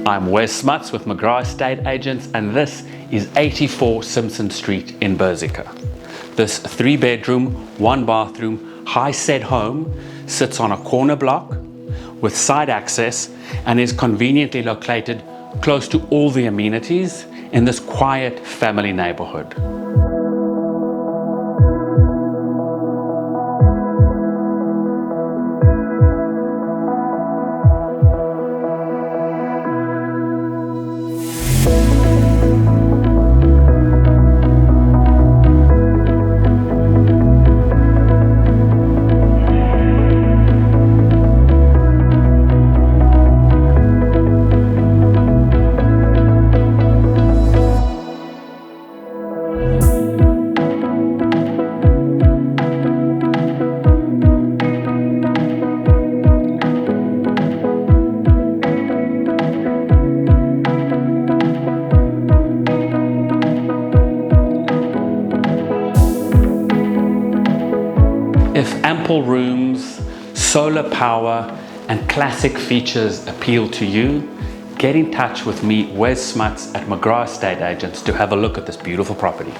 I'm Wes Smuts with McGrath Estate Agents, and this is 84 Simpson Street in Berserker. This 3-bedroom, 1-bathroom, high-set home sits on a corner block with side access and is conveniently located close to all the amenities in this quiet family neighborhood. If ample rooms, solar power, and classic features appeal to you, get in touch with me, Wes Smuts at McGrath Estate Agents, to have a look at this beautiful property.